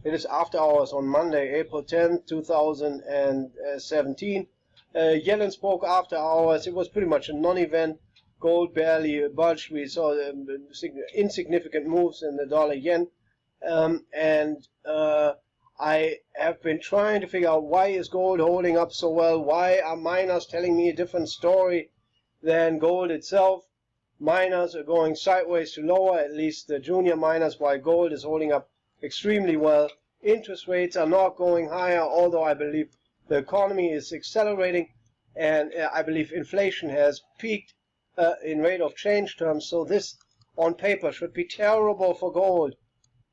It is after hours on Monday, April 10th, 2017. Yellen spoke after hours. It was pretty much a non-event. Gold barely budged. We saw insignificant moves in the dollar-yen. I have been trying to figure out why is gold holding up so well. Why are miners telling me a different story than gold itself? Miners are going sideways to lower, at least the junior miners, while gold is holding up extremely well. Interest rates are not going higher, although I believe the economy is accelerating, and I believe inflation has peaked in rate of change terms. So this, on paper, should be terrible for gold.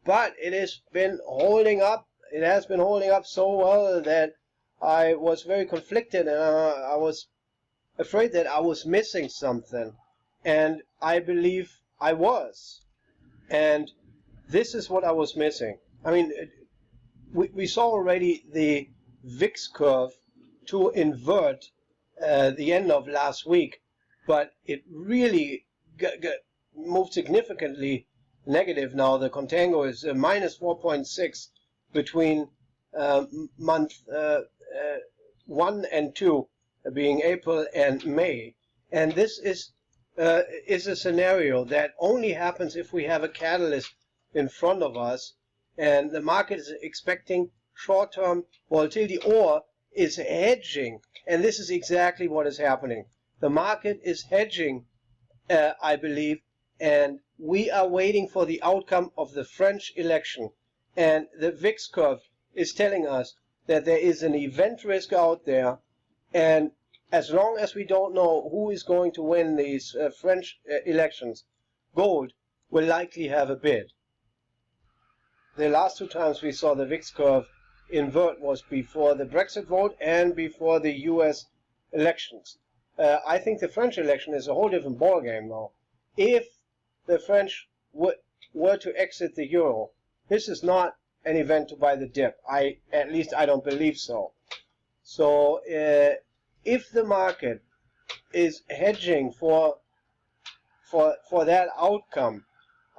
But it has been holding up. It has been holding up so well that I was very conflicted, and I was afraid that I was missing something. And I believe I was. And this is what I was missing. I mean, we saw already the VIX curve to invert the end of last week, but it really moved significantly negative now. The contango is minus 4.6 between month 1 and 2, being April and May. And this is a scenario that only happens if we have a catalyst in front of us, and the market is expecting short-term volatility or is hedging. And this is exactly what is happening. The market is hedging, I believe, and we are waiting for the outcome of the French election. And the VIX curve is telling us that there is an event risk out there, and as long as we don't know who is going to win these French elections, gold will likely have a bid. The last two times we saw the VIX curve invert was before the Brexit vote and before the US elections. I think the French election is a whole different ballgame now. If the French were to exit the euro, this is not an event to buy the dip. At least I don't believe so. So if the market is hedging for that outcome,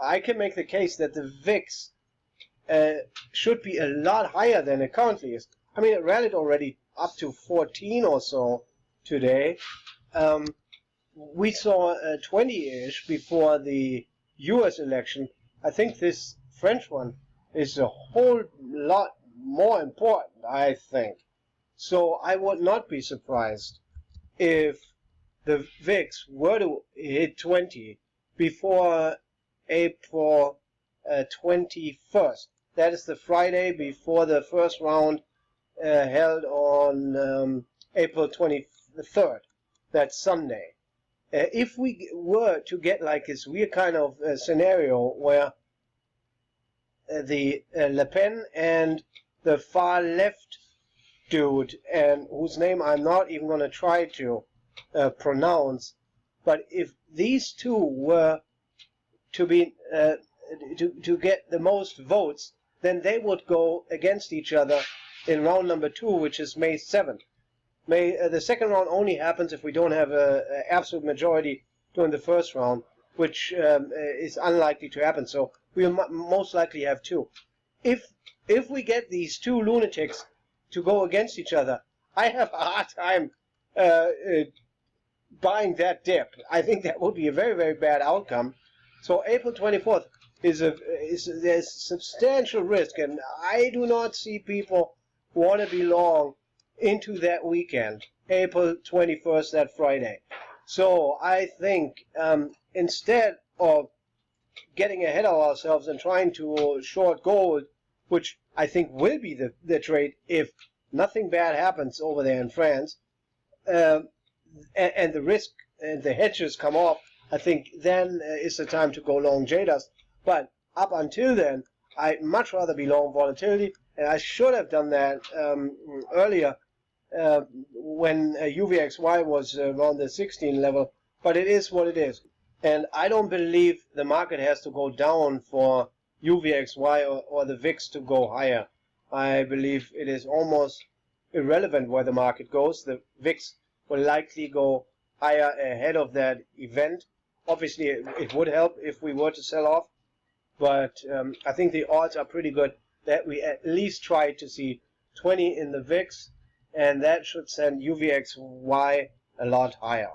I can make the case that the VIX should be a lot higher than it currently is. I mean, it rallied already up to 14 or so today. We saw 20-ish before the US election. I think this French one is a whole lot more important, I think. So I would not be surprised if the VIX were to hit 20 before April 21st. That is the Friday before the first round held on April 23rd. That's Sunday. If we were to get like this weird kind of scenario where the Le Pen and the far left dude, and whose name I'm not even going to try to pronounce, but if these two were to be to get the most votes, then they would go against each other in round number 2, which is May 7th. The second round only happens if we don't have an absolute majority during the first round, which is unlikely to happen. So we'll most likely have 2. If we get these two lunatics to go against each other, I have a hard time buying that dip. I think that would be a very, very bad outcome. So April 24th there's substantial risk, and I do not see people who want to be long into that weekend, April 21st, that Friday. So I think instead of getting ahead of ourselves and trying to short gold, which I think will be the trade if nothing bad happens over there in France, and the risk and the hedges come off, I think then is the time to go long JDAS. But up until then, I'd much rather be long volatility, and I should have done that earlier when UVXY was around the 16 level, but it is what it is. And I don't believe the market has to go down for UVXY or the VIX to go higher. I believe it is almost irrelevant where the market goes. The VIX will likely go higher ahead of that event. Obviously, it would help if we were to sell off, but I think the odds are pretty good that we at least try to see 20 in the VIX, and that should send UVXY a lot higher.